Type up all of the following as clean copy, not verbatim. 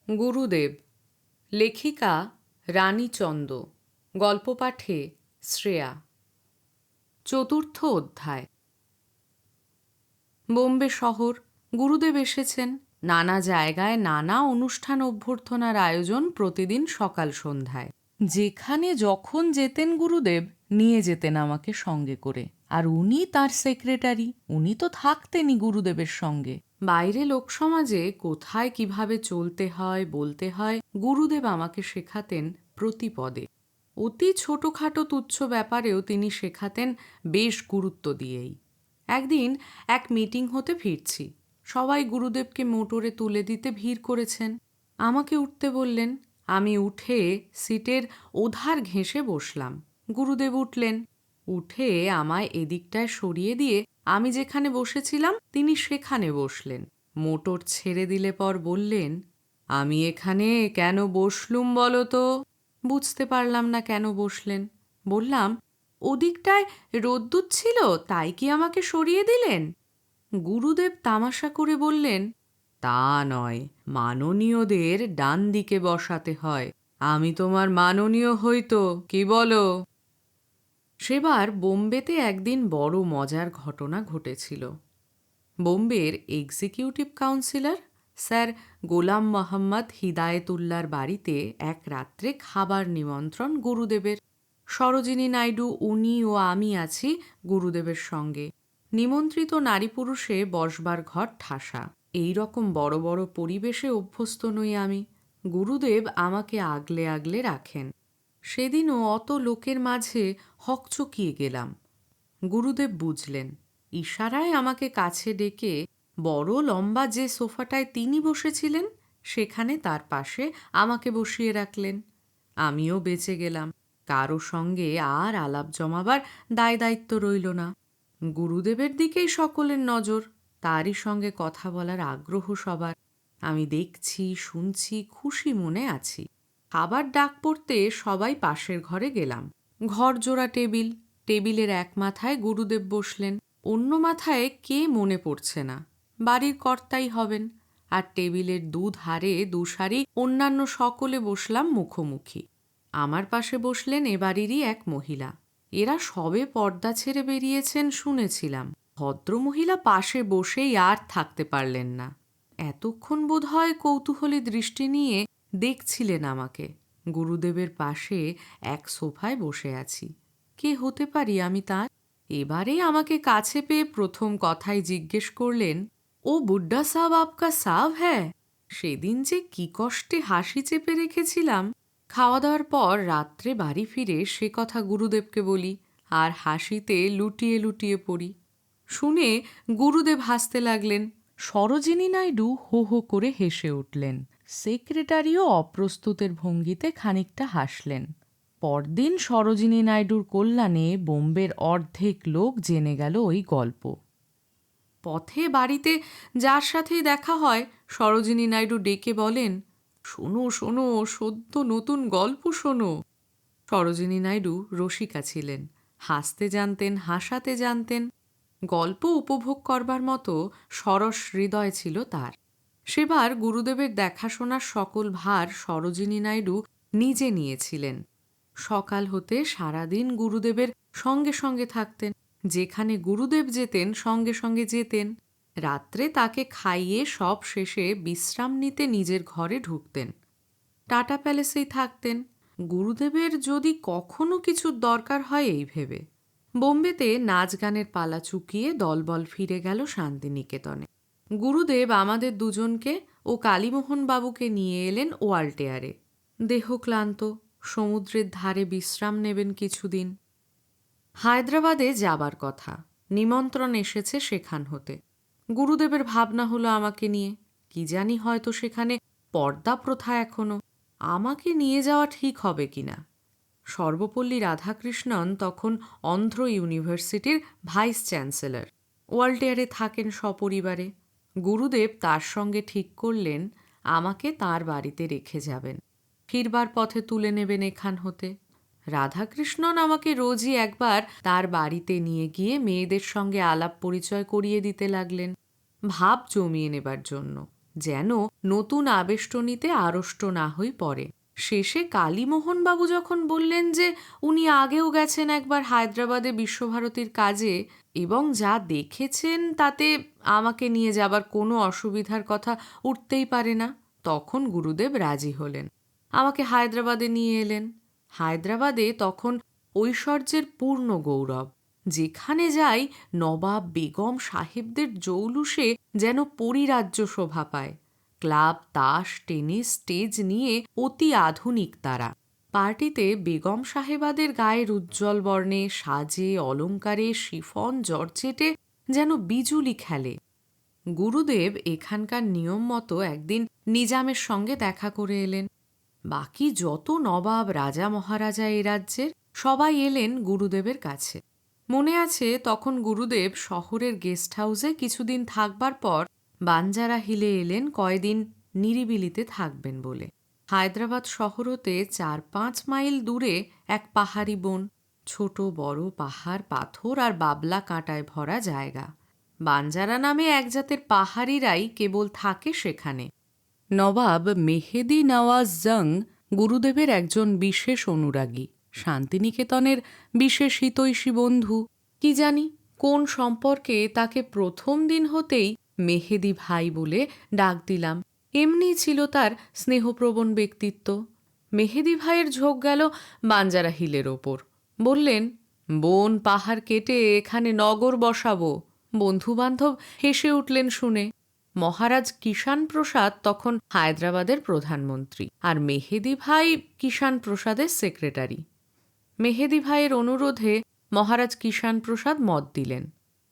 গুরুদেব, লেখিকা রানী চন্দ, গল্প পাঠে শ্রেয়া। চতুর্থ অধ্যায়। বোম্বে শহর। গুরুদেব এসেছেন। নানা জায়গায় নানা অনুষ্ঠান অভ্যর্থনার আয়োজন প্রতিদিন সকাল সন্ধ্যায়। যেখানে যখন যেতেন গুরুদেব নিয়ে যেতেন আমাকে সঙ্গে করে। আর উনি তার সেক্রেটারি, উনি তো থাকতেনই গুরুদেবের সঙ্গে। বাইরে লোকসমাজে কোথায় কিভাবে চলতে হয় বলতে হয় গুরুদেব আমাকে শেখাতেন প্রতি পদে। অতি ছোটখাটো তুচ্ছ ব্যাপারেও তিনি শেখাতেন বেশ গুরুত্ব দিয়েই। একদিন এক মিটিং হতে ফিরছি। সবাই গুরুদেবকে মোটরে তুলে দিতে ভিড় করেছেন। আমাকে উঠতে বললেন। আমি উঠে সিটের ওধার ঘেঁষে বসলাম। গুরুদেব উঠলেন। উঠে আমায় এদিকটায় সরিয়ে দিয়ে আমি যেখানে বসেছিলাম তিনি সেখানে বসলেন। মোটর ছেড়ে দিলে পর বললেন, আমি এখানে কেন বসলুম বলো তো? বুঝতে পারলাম না কেন বসলেন। বললাম, ওদিকটায় রোদ্দুর ছিল, তাই কি আমাকে সরিয়ে দিলেন? গুরুদেব তামাশা করে বললেন, তা নয়, মাননীয়দের ডান দিকে বসাতে হয়। আমি তোমার মাননীয় হইতো, কি বলো? সেবার বোম্বেতে একদিন বড় মজার ঘটনা ঘটেছিল। বোম্বের এক্সিকিউটিভ কাউন্সিলর স্যার গোলাম মোহাম্মদ হিদায়েতুল্লার বাড়িতে এক রাত্রে খাবার নিমন্ত্রণ গুরুদেবের। সরোজিনী নাইডু, উনি ও আমি আছি গুরুদেবের সঙ্গে। নিমন্ত্রিত নারী পুরুষে বসবার ঘর ঠাসা। এই রকম বড় বড় পরিবেশে অভ্যস্ত নই আমি। গুরুদেব আমাকে আগলে আগলে রাখেন। সেদিনও অত লোকের মাঝে হকচকিয়ে গেলাম। গুরুদেব বুঝলেন। ইশারায় আমাকে কাছে ডেকে বড় লম্বা যে সোফাটায় তিনি বসেছিলেন সেখানে তার পাশে আমাকে বসিয়ে রাখলেন। আমিও বেঁচে গেলাম। কারো সঙ্গে আর আলাপ জমাবার দায় দায়িত্ব রইল না। গুরুদেবের দিকেই সকলের নজর, তারই সঙ্গে কথা বলার আগ্রহ সবার। আমি দেখছি, শুনছি, খুশি মনে আছি। খাবার ডাক পড়তে সবাই পাশের ঘরে গেলাম। ঘর জোড়া টেবিল। টেবিলের এক মাথায় গুরুদেব বসলেন, অন্য মাথায় কে মনে পড়ছে না। বাড়ির কর্তাই হবেন। আর টেবিলের দুধারে দুসারি অন্যান্য সকলে বসলাম মুখোমুখি। আমার পাশে বসলেন এ বাড়িরই এক মহিলা। এরা সবে পর্দা ছেড়ে বেরিয়েছেন শুনেছিলাম। ভদ্রমহিলা পাশে বসেই আর থাকতে পারলেন না। এতক্ষণ বোধ হয় কৌতূহলী দৃষ্টি নিয়ে দেখছিলেন আমাকে। গুরুদেবের পাশে এক সোফায় বসে আছি। কে হতে পারি আমি তার? এবারে আমাকে কাছে পেয়ে প্রথম কথাই জিজ্ঞেস করলেন, ও বুড্ডা সাব আপকা সাব হ্যাঁ? সেদিন যে কি কষ্টে হাসি চেপে রেখেছিলাম। খাওয়া দাওয়ার পর রাত্রে বাড়ি ফিরে সে কথা গুরুদেবকে বলি, আর হাসিতে লুটিয়ে লুটিয়ে পড়ি। শুনে গুরুদেব হাসতে লাগলেন। সরোজিনী নাইডু হো হো করে হেসে উঠলেন। সেক্রেটারিও অপ্রস্তুতের ভঙ্গিতে খানিকটা হাসলেন। পরদিন সরোজিনী নাইডুর কল্যাণে বোম্বের অর্ধেক লোক জেনে গেল ওই গল্প। পথে বাড়িতে যার সাথেই দেখা হয় সরোজিনী নাইডু ডেকে বলেন, শোনো শোনো, সদ্য নতুন গল্প শোনো। সরোজিনী নাইডু রসিকা ছিলেন। হাসতে জানতেন, হাসাতে জানতেন। গল্প উপভোগ করবার মতো সরস হৃদয় ছিল তার। সেবার গুরুদেবের দেখাশোনার সকল ভার সরোজিনী নাইডু নিজে নিয়েছিলেন। সকাল হতে সারাদিন গুরুদেবের সঙ্গে সঙ্গে থাকতেন। যেখানে গুরুদেব যেতেন সঙ্গে সঙ্গে যেতেন। রাত্রে তাকে খাইয়ে সব শেষে বিশ্রাম নিতে নিজের ঘরে ঢুকতেন। টাটা প্যালেসেই থাকতেন। গুরুদেবের যদি কখনো কিছুর দরকার হয় এই ভেবে। বোম্বেতে নাচ গানের পালা চুকিয়ে দলবল ফিরে গেল শান্তিনিকেতনে। গুরুদেব আমাদের দুজনকে ও কালীমোহন বাবুকে নিয়ে এলেন ওয়ালটেয়ারে। দেহ ক্লান্ত, সমুদ্রের ধারে বিশ্রাম নেবেন কিছুদিন। হায়দ্রাবাদে যাবার কথা, নিমন্ত্রণ এসেছে সেখান হতে। গুরুদেবের ভাবনা হলো আমাকে নিয়ে। কি জানি, হয়তো সেখানে পর্দা প্রথা এখনো। আমাকে নিয়ে যাওয়া ঠিক হবে কিনা। সর্বপল্লী রাধাকৃষ্ণন তখন অন্ধ্র ইউনিভার্সিটির ভাইস চ্যান্সেলর। ওয়ালটেয়ারে থাকেন সপরিবারে। গুরুদেব তার সঙ্গে ঠিক করলেন আমাকে তার বাড়িতে রেখে যাবেন। ফিরবার পথে তুলে নেবেন এখান হতে। রাধাকৃষ্ণন আমাকে রোজই একবার তার বাড়িতে নিয়ে গিয়ে মেয়েদের সঙ্গে আলাপ পরিচয় করিয়ে দিতে লাগলেন, ভাব জমিয়ে নেবার জন্য। যেন নতুন আবেষ্টনীতে আড়ষ্ট না হই পড়ে। শেষে কালীমোহনবাবু যখন বললেন যে উনি আগেও গেছেন একবার হায়দ্রাবাদে বিশ্বভারতীর কাজে এবং যা দেখেছেন তাতে আমাকে নিয়ে যাবার কোনো অসুবিধার কথা উঠতেই পারে না, তখন গুরুদেব রাজি হলেন। আমাকে হায়দ্রাবাদে নিয়ে এলেন। হায়দ্রাবাদে তখন ঐশ্বর্যের পূর্ণ গৌরব। যেখানে যাই নবাব বেগম সাহেবদের জৌলুসে যেন পরিরাজ্য শোভা পায়। ক্লাব, তাস, টেনিস, স্টেজ নিয়ে অতি আধুনিক তারা। পার্টিতে বেগম সাহেবাদের গায়ের উজ্জ্বল বর্ণে, সাজে, অলঙ্কারে, শিফন, জর্জেটে যেন বিজুলি খেলে। গুরুদেব এখানকার নিয়ম মতো একদিন নিজামের সঙ্গে দেখা করে এলেন। বাকি যত নবাব, রাজা, মহারাজা এ রাজ্যের সবাই এলেন গুরুদেবের কাছে। মনে আছে তখন গুরুদেব শহরের গেস্ট হাউসে কিছুদিন থাকবার পর বাঞ্জারা হিলে এলেন কয়দিন নিরিবিলিতে থাকবেন বলে। হায়দ্রাবাদ শহর হতে 4-5 মাইল দূরে এক পাহাড়ি বন, ছোট বড় পাহাড়, পাথর আর বাবলা কাঁটায় ভরা জায়গা। বাঞ্জারা নামে এক জাতের পাহাড়িরাই কেবল থাকে সেখানে। নবাব মেহেদি নওয়াজ জং গুরুদেবের একজন বিশেষ অনুরাগী, শান্তিনিকেতনের বিশেষ হিতৈষী বন্ধু। কি জানি কোন সম্পর্কে তাকে প্রথম দিন হতেই মেহেদি ভাই বলে ডাক দিলাম। এমনি ছিল তার স্নেহপ্রবণ ব্যক্তিত্ব। মেহেদি ভাইয়ের ঝোঁক গেল বাঞ্জারা হিলের ওপর। বললেন, বন পাহাড় কেটে এখানে নগর বসাবো। বন্ধুবান্ধব হেসে উঠলেন শুনে। মহারাজ কিষাণ প্রসাদ তখন হায়দ্রাবাদের প্রধানমন্ত্রী, আর মেহেদি ভাই কিষাণ প্রসাদের সেক্রেটারি। মেহেদি ভাইয়ের অনুরোধে মহারাজ কিষাণ প্রসাদ মত দিলেন।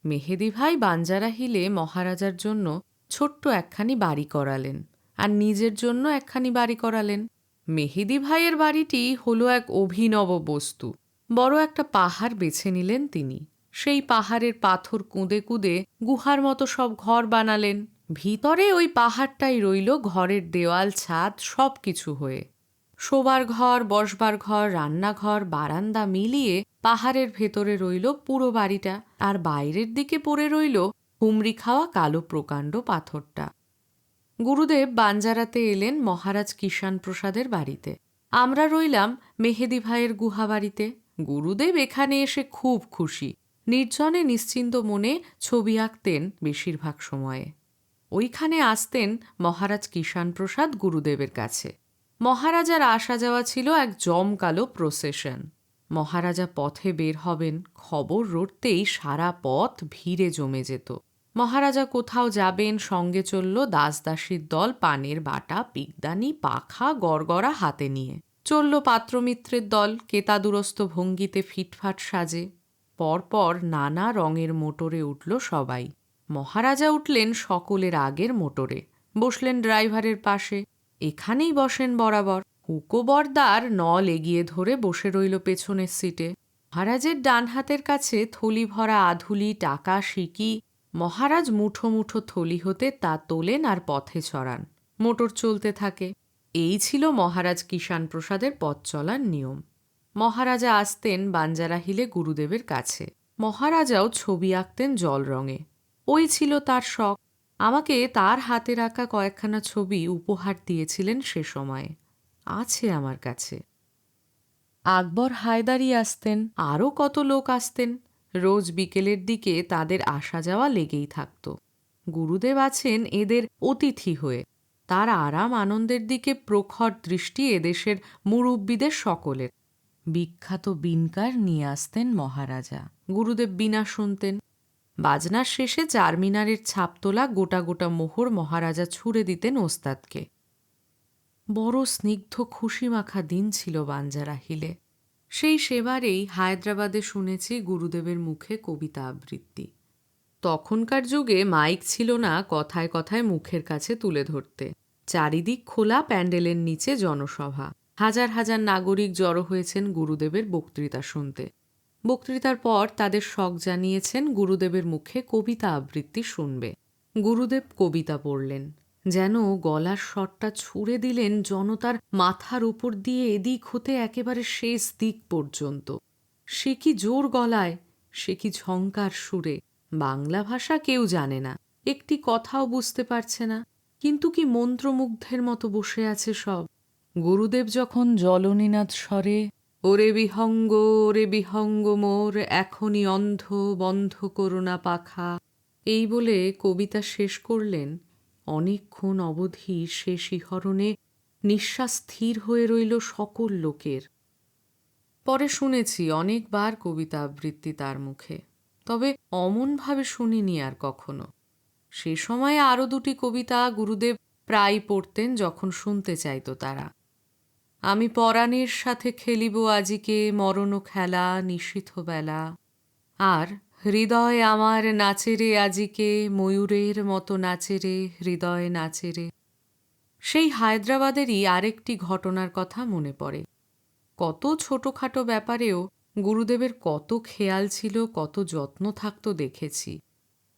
মেহেদি ভাই বাঞ্জারা হিলে মহারাজার জন্য ছোট্ট একখানি বাড়ি করালেন, আর নিজের জন্য একখানি বাড়ি করালেন। মেহেদি ভাইয়ের বাড়িটি হলো এক অভিনব বস্তু। বড় একটা পাহাড় বেছে নিলেন তিনি। সেই পাহাড়ের পাথর কুঁদে কুঁদে গুহার মতো সব ঘর বানালেন। ভিতরে ওই পাহাড়টাই রইল ঘরের দেওয়াল, ছাদ সব কিছু হয়ে। শোবার ঘর, বসবার ঘর, রান্নাঘর, বারান্দা মিলিয়ে পাহাড়ের ভেতরে রইল পুরো বাড়িটা, আর বাইরের দিকে পড়ে রইল হুমড়ি খাওয়া কালো প্রকাণ্ড পাথরটা। গুরুদেব বাঞ্জারাতে এলেন মহারাজ কিষাণ প্রসাদের বাড়িতে। আমরা রইলাম মেহেদি ভাইয়ের গুহা বাড়িতে। গুরুদেব এখানে এসে খুব খুশি। নির্জনে নিশ্চিন্ত মনে ছবি আঁকতেন বেশিরভাগ সময়ে। ওইখানে আসতেন মহারাজ কিষাণ প্রসাদ গুরুদেবের কাছে। মহারাজার আসা যাওয়া ছিল এক জমকালো প্রসেশন। মহারাজা পথে বের হবেন, খবর রটতেই সারা পথ ভিড়ে জমে যেত। মহারাজা কোথাও যাবেন, সঙ্গে চলল দাসদাসীর দল, পানের বাটা, পিকদানি, পাখা, গড়গড়া হাতে নিয়ে। চলল পাত্রমিত্রের দল, কেতাদুরস্ত ভঙ্গিতে ফিটফাট সাজে। পরপর নানা রঙের মোটরে উঠল সবাই। মহারাজা উঠলেন সকলের আগের মোটরে, বসলেন ড্রাইভারের পাশে। এখানেই বসেন বরাবর। হুকো বরদার নল এগিয়ে ধরে বসে রইল পেছনের সিটে। মহারাজের ডান হাতের কাছে থলি ভরা আধুলি, টাকা, সিকি। মহারাজ মুঠো মুঠো থলি হতে তা তোলেন আর পথে ছড়ান। মোটর চলতে থাকে। এই ছিল মহারাজ কিষাণ প্রসাদের পথ চলার নিয়ম। মহারাজা আসতেন বাঞ্জারা হিলে গুরুদেবের কাছে। মহারাজাও ছবি আঁকতেন জল রঙে। ওই ছিল তার শখ। আমাকে তার হাতে রাখা কয়েকখানা ছবি উপহার দিয়েছিলেন সে সময়ে, আছে আমার কাছে। আকবর হায়দারি আসতেন, আরও কত লোক আসতেন। রোজ বিকেলের দিকে তাদের আসা যাওয়া লেগেই থাকত। গুরুদেব আছেন এদের অতিথি হয়ে। তার আরাম আনন্দের দিকে প্রখর দৃষ্টি এদেশের মুরব্বীদের সকলের। বিখ্যাত বিনকার নিয়ে আসতেন মহারাজা। গুরুদেব বীণা শুনতেন। বাজনার শেষে চারমিনারের ছাপ তোলা গোটা গোটা মোহর মহারাজা ছুঁড়ে দিতেন ওস্তাদকে। বড় স্নিগ্ধ খুশি মাখা দিন ছিল বাঞ্জারা হিলে। সেই সেবারেই হায়দ্রাবাদে শুনেছি গুরুদেবের মুখে কবিতা আবৃত্তি। তখনকার যুগে মাইক ছিল না কথায় কথায় মুখের কাছে তুলে ধরতে। চারিদিক খোলা প্যান্ডেলের নিচে জনসভা। হাজার হাজার নাগরিক জড়ো হয়েছেন গুরুদেবের বক্তৃতা শুনতে। বক্তৃতার পর তাদের শখ জানিয়েছেন গুরুদেবের মুখে কবিতা আবৃত্তি শুনবে। গুরুদেব কবিতা পড়লেন, যেন গলার স্বরটা ছুঁড়ে দিলেন জনতার মাথার উপর দিয়ে এদিক হতে একেবারে শেষ দিক পর্যন্ত। সে কি জোর গলায়, সে কি ঝংকার সুরে! বাংলা ভাষা কেউ জানে না, একটি কথাও বুঝতে পারছে না। কিন্তু কি মন্ত্রমুগ্ধের মতো বসে আছে সব। গুরুদেব যখন জলনীনাথ স্বরে ওরে বিহঙ্গ মোর এখনই অন্ধ বন্ধ করুণা পাখা এই বলে কবিতা শেষ করলেন, অনেকক্ষণ অবধি সে শিহরণে নিঃশ্বাস স্থির হয়ে রইল সকল লোকের। পরে শুনেছি অনেকবার কবিতা আবৃত্তি তার মুখে, তবে অমনভাবে শুনিনি আর কখনো। সে সময়ে আরও দুটি কবিতা গুরুদেব প্রায় পড়তেন যখন শুনতে চাইত তারা। আমি পরাণের সাথে খেলিব আজিকে মরণ খেলা নিশীথ বেলা, আর হৃদয় আমার নাচেরে আজিকে ময়ূরের মতো নাচেরে হৃদয় নাচেরে। সেই হায়দ্রাবাদেরই আরেকটি ঘটনার কথা মনে পড়ে। কত ছোটখাটো ব্যাপারেও গুরুদেবের কত খেয়াল ছিল, কত যত্ন থাকত দেখেছি।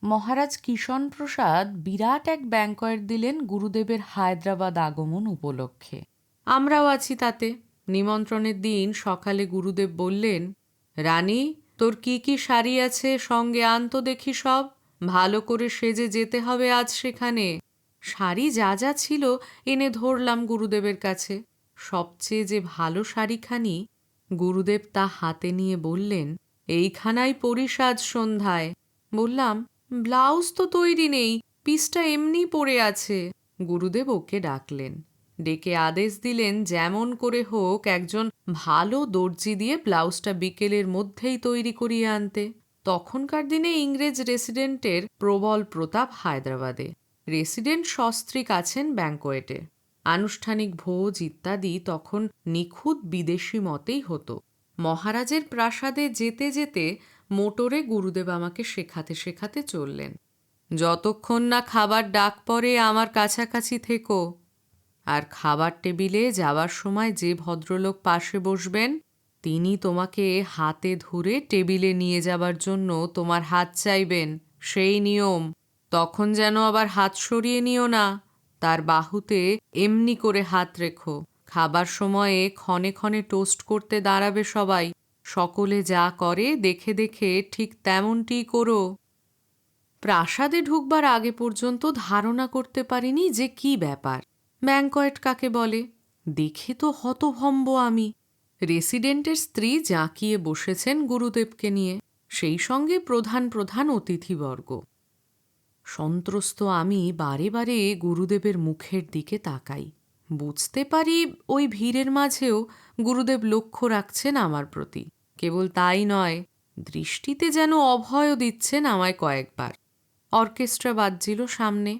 মহারাজ কিষণ প্রসাদ বিরাট এক ব্যাঙ্কয়েট দিলেন গুরুদেবের হায়দ্রাবাদ আগমন উপলক্ষে। আমরাও আছি তাতে। নিমন্ত্রণের দিন সকালে গুরুদেব বললেন, রানী, তোর কি কি শাড়ি আছে সঙ্গে আনতো দেখি সব, ভালো করে সেজে যেতে হবে আজ সেখানে। শাড়ি যা যা ছিল এনে ধরলাম গুরুদেবের কাছে। সবচেয়ে যে ভালো শাড়িখানি, গুরুদেব তা হাতে নিয়ে বললেন, এইখানাই পরিস আজ সন্ধ্যায়। বললাম, ব্লাউজ তো তৈরি নেই, পিসটা এমনি পড়ে আছে। গুরুদেব ওকে ডাকলেন, ডেকে আদেশ দিলেন যেমন করে হোক একজন ভালো দর্জি দিয়ে ব্লাউজটা বিকেলের মধ্যেই তৈরি করিয়ে আনতে। তখনকার দিনে ইংরেজ রেসিডেন্টের প্রবল প্রতাপ হায়দ্রাবাদে। রেসিডেন্ট সস্ত্রীক আছেন ব্যাঙ্কোয়েটে। আনুষ্ঠানিক ভোজ ইত্যাদি তখন নিখুঁত বিদেশি মতেই হতো। মহারাজের প্রাসাদে যেতে যেতে মোটরে গুরুদেব আমাকে শেখাতে শেখাতে চললেন, যতক্ষণ না খাবার ডাক পড়ে আমার কাছাকাছি থেকো, আর খাবার টেবিলে যাবার সময় যে ভদ্রলোক পাশে বসবেন তিনি তোমাকে হাতে ধরে টেবিলে নিয়ে যাবার জন্য তোমার হাত চাইবেন, সেই নিয়ম। তখন যেন আবার হাত সরিয়ে নিও না, তার বাহুতে এমনি করে হাত রেখো। খাবার সময়ে ক্ষণে ক্ষণে টোস্ট করতে দাঁড়াবে সবাই, সকলে যা করে দেখে দেখে ঠিক তেমনটি করো। প্রাসাদে ঢুকবার আগে পর্যন্ত ধারণা করতে পারিনি যে কি ব্যাপার, ব্যাঙ্কয়েট কাকে বলে। দেখে তো হতভম্ব আমি। রেসিডেন্টের স্ত্রী জাঁকিয়ে বসেছেন গুরুদেবকে নিয়ে, সেই সঙ্গে প্রধান প্রধান অতিথিবর্গ। সন্ত্রস্ত আমি বারে বারে গুরুদেবের মুখের দিকে তাকাই। বুঝতে পারি ওই ভিড়ের মাঝেও গুরুদেব লক্ষ্য রাখছেন আমার প্রতি। কেবল তাই নয়, দৃষ্টিতে যেন অভয়ও দিচ্ছেন আমায় কয়েকবার। অর্কেস্ট্রা বাজছিল সামনে।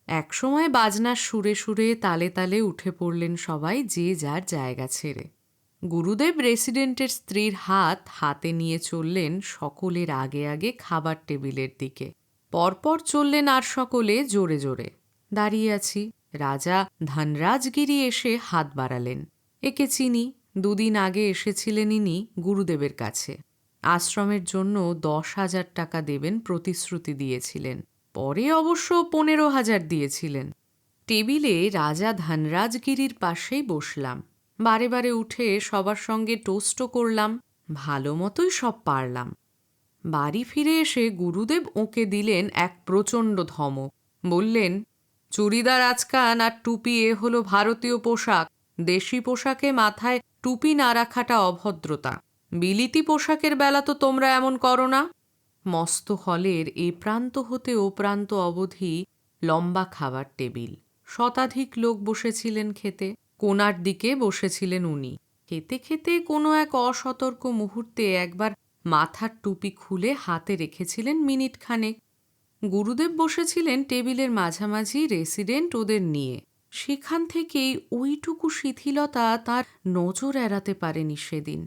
একসময় বাজনার সুরে সুরে তালে তালে উঠে পড়লেন সবাই যে যার জায়গা ছেড়ে। গুরুদেব রেসিডেন্টের স্ত্রীর হাত হাতে নিয়ে চললেন সকলের আগে আগে খাবার টেবিলের দিকে। পরপর চললেন আর সকলে জোরে জোরে। দাঁড়িয়ে আছি। রাজা ধনরাজগিরি এসে হাত বাড়ালেন। একে চিনি, দুদিন আগে এসেছিলেন ইনি গুরুদেবের কাছে। আশ্রমের জন্য 10,000 টাকা দেবেন প্রতিশ্রুতি দিয়েছিলেন, পরে অবশ্য 15,000 দিয়েছিলেন। টেবিলে রাজা ধনরাজগিরির পাশেই বসলাম। বারে বারে উঠে সবার সঙ্গে টোস্টও করলাম, ভালো মতোই সব পারলাম। বাড়ি ফিরে এসে গুরুদেব ওকে দিলেন এক প্রচণ্ড ধমক। বললেন, চুড়িদার আচকান আর টুপি এ হলো ভারতীয় পোশাক। দেশি পোশাকে মাথায় টুপি না রাখাটা অভদ্রতা। বিলিতি পোশাকের বেলা তো তোমরা এমন করো না। মস্ত হলের এ প্রান্ত হতে ও প্রান্ত অবধি লম্বা খাবার টেবিল। শতাধিক লোক বসেছিলেন খেতে। কোণার দিকে বসেছিলেন উনি। খেতে খেতে কোনো এক অসতর্ক মুহূর্তে একবার মাথার টুপি খুলে হাতে রেখেছিলেন মিনিট খানেক। গুরুদেব বসেছিলেন টেবিলের মাঝামাঝি, রেসিডেন্ট ওদের নিয়ে। সেখান থেকেই ওইটুকু শিথিলতা তার নজর এড়াতে পারেনি সেদিন।